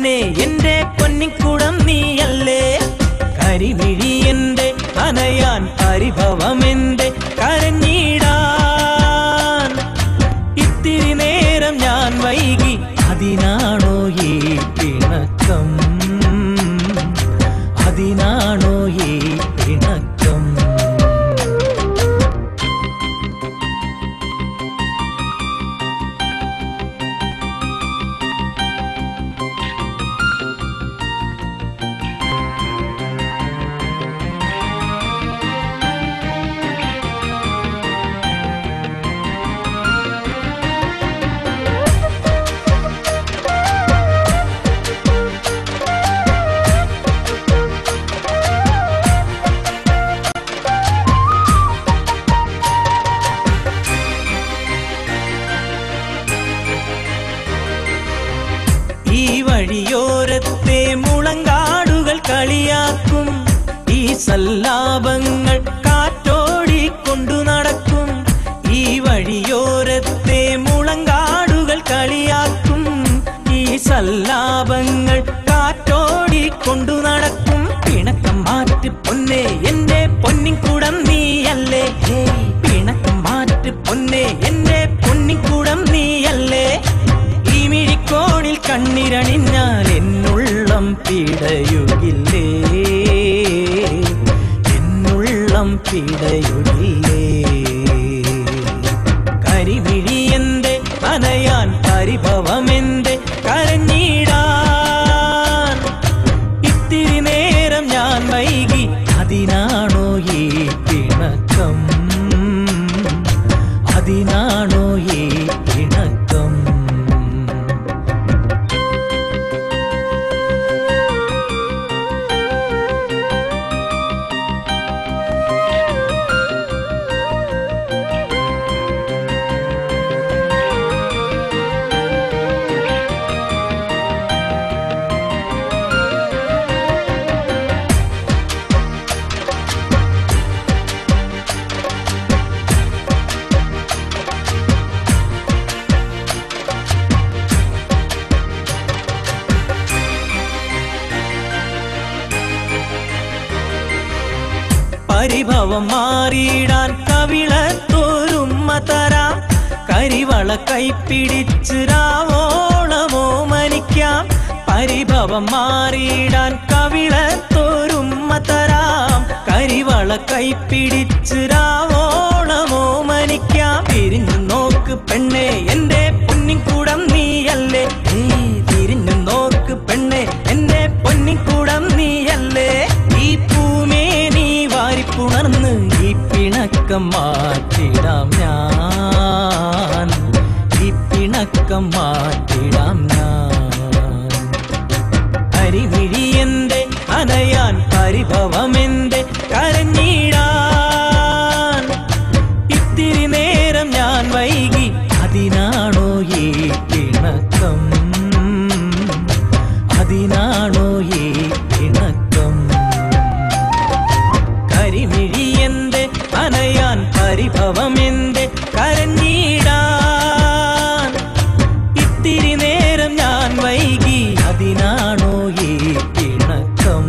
പൊന്നെ എന്റെ പൊന്നിക്കൂടം നീയല്ലേ കരിമിഴി എന്റെ അനയാൻ പരിഭവമെന്റെ കരഞ്ഞിടാൻ ഇത്തിരി നേരം ഞാൻ വൈകി അതിനാണോ ഈ പിണക്കം അതിനാണോ ഈ പിണക്കം വഴിയോരത്തെ മുളങ്കാടുകൾ കളിയാക്കും ഈ സല്ലാപങ്ങൾ കാറ്റോടിക്കൊണ്ടു നടക്കും ഈ വഴിയോരത്തെ മുളങ്കാടുകൾ കളിയാക്കും ഈ സല്ലാപങ്ങൾ കാറ്റോടിക്കൊണ്ടു നടക്കും പിണക്കം മാറ്റ് പൊന്നെ എന്റെ പൊന്നിക്കൂടം നീയല്ലേ പിണക്കം മാറ്റ് പൊന്നെ എന്റെ പൊന്നിക്കൂടം നീയല്ലേ ഈ മിഴിക്കോണിൽ കണ്ണിരണിഞ്ഞാൽ എന്നുള്ളം പിടയുകില്ലേ എന്നുള്ളം പിടയുകില്ലേ കരിമിഴി എന്റെ അനയാൻ പരിഭവമെന്റെ കരഞ്ഞിടാൻ ഇത്തിരി നേരം ഞാൻ വൈകി അതിനാണോ ഈ പിണക്കം അതിനാണോ ഈ പിണക്കം പരിഭവം മാറിയിടാൻ കവിളത്തോരുമ്മ തരാം കരിവള കൈപ്പിടിച്ച് രാവോളമോ മനിക്കാം പരിഭവം മാറിയിടാൻ കവിളത്തോരുമ്മ തരാം കരിവള കൈപ്പിടിച്ച് രാവോളമോ മനിക്കാം തിരിഞ്ഞു നോക്ക് പെണ്ണെ എന്റെ പൊന്നിക്കൂടം നീയല്ലേ തിരിഞ്ഞു നോക്ക് പെണ്ണെ എന്റെ പൊന്നിക്കൂടം നീയല്ലേ ഈ പൂമേനി വാരിപ്പുണർന്ന് ഈ പിണക്കം മാറ്റിടാം ഞാൻ ഈ പിണക്കം മാറ്റിടാം ഞാൻ കരിമിഴി എന്റെ അനയാൻ പരിഭവമെന്റെ കരഞ്ഞിടാൻ ഇത്തിരി നേരം ഞാൻ വൈകി അതിനാണോ ഈ പിണക്കം അതിനാണോ ഈ പിണക്കം കരിമിഴി എന്റെ അനയാൻ പരിഭവമെന്റെ കരഞ്ഞിടാൻ ഇത്തിരി നേരം ഞാൻ വൈകി അതിനാണോ ഈ പിണക്കം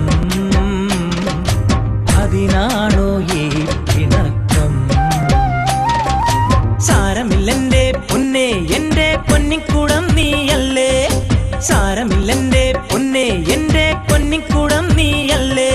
അതിനാണോ ഈ പിണക്കം സാരമില്ലെന്റെ പൊന്നെ എന്റെ പൊന്നിക്കൂടം നീയല്ലേ സാരമില്ലെന്റെ പൊന്നെ എന്റെ പൊന്നിക്കൂടം നീയല്ലേ